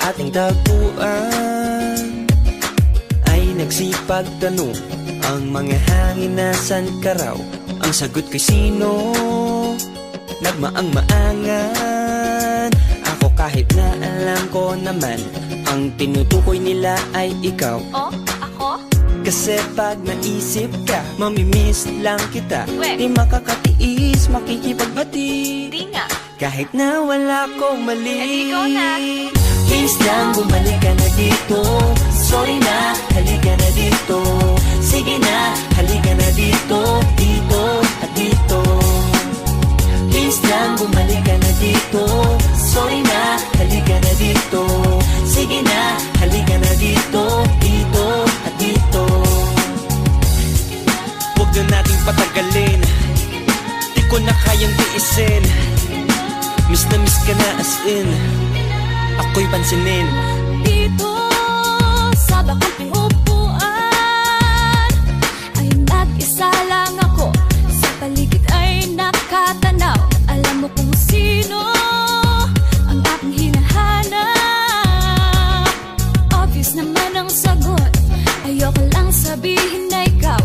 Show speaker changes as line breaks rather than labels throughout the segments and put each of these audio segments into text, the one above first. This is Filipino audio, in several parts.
ating tagpuan ay nagsipag tanong ang mga hangin, nasan ka raw? Ang sagot ko'y sino? Nagmaang-maangan ako kahit na alam ko naman ang tinutukoy nila ay ikaw.
Oh, ako?
Kasi pag naisip ka, mamimiss lang kita.
We.
Di makakatiis, makikipagbati.
Di nga.
Kahit na wala kong mali.
Eh, ikaw na.
Please lang, bumalik ka na dito. Sorry na, halika na dito. Sige na, halika na dito. Dito at dito. Please lang, bumalik ka na dito. Sorry na, halika na dito. Sige na, halika na dito. Dito at dito. Huwag na nating patagalin. Di ko na kayang tiisin. Miss na miss ka na as in. Ako'y pansinin.
Dito sa bakamping upuan ay nag-isa lang ako. Sa paligid ay nakatanaw. Alam mo kung sino ang aking hinahanap. Obvious naman ang sagot. Ayoko lang sabihin na ikaw.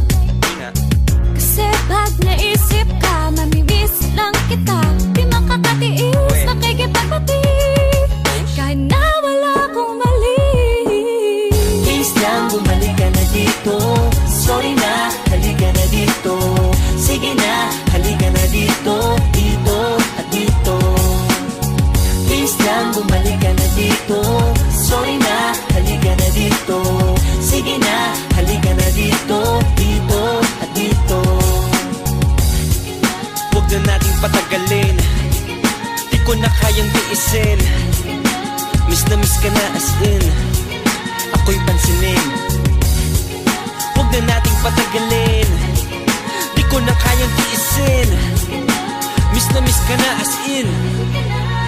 Kasi pag naisip ka, mamimiss lang kita. Di makakatiis, nakikipagbati. Kahit na wala akong mali.
Please lang, bumalik ka na dito. Sorry na, halika na dito. Sige na, halika na dito. Dito at dito. Please lang, bumalik ka na dito. Sorry na, halika na dito. Sige na, halika na dito. Dito at dito. Huwag na nating patagalin. Di ko na kayang tiisin. Miss na miss ka na as in. Ako'y pansinin. Huwag na nating patagalin. Di ko na kayang tiisin. Miss na miss ka na as in.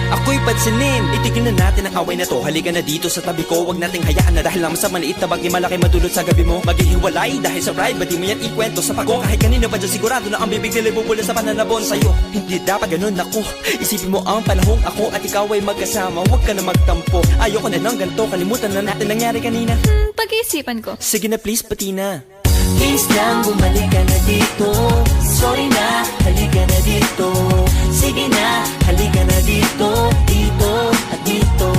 Ako'y pansinin. Itigil na natin ang away na to. Halika na dito sa tabi ko. Huwag nating hayaan na dahil lang sa maliit na bagay malaki madulot sa gabi mo. Maghihiwalay dahil sa pride. Ba't di mo yan ikwento sa pako? Kahit kanina pa dyan sigurado na ang bibig nila bubula sa pananabon sa'yo. Hindi dapat ganun ako. Isipin mo ang panahong ako at ikaw ay magkasama. Huwag ka na magtampo. Ayoko na ng ganito. Kalimutan na natin nangyari kanina.
Pag-iisipan ko.
Sige na please, pati na. Please lang, bumalik ka na dito. Sorry na, halika na dito. Sige na, halika na dito. Dito at dito.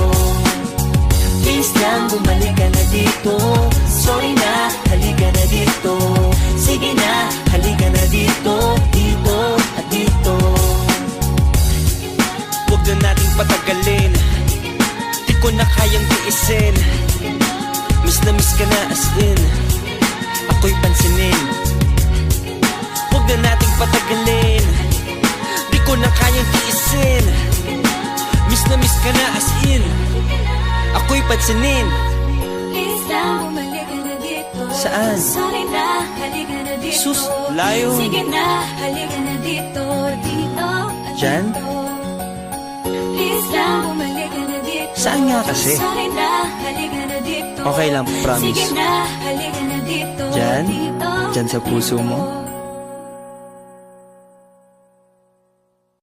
Please lang, bumalik ka na dito. Sorry na, halika na dito. Sige na, halika na dito. Dito at dito. Huwag na nating patagalin. Di ko na kayang tiisin. Miss na miss ka na as in. Ako'y pansinin. Huwag na nating patagalin. Di ko na kayang tiisin. Miss na miss ka na as in. Ako'y pansinin.
Please lang, bumalik ka na dito.
Saan?
Sorry na, halika na dito.
Sus, layo.
Sige na, halika na dito. Dito at
Diyan?
dito. Please lang, bumalik ka na dito.
Saan nga kasi?
Sorry na, halika na dito.
Okay lang, promise.
Sige na, halika na dito.
Diyan?
Dito
Diyan sa puso mo?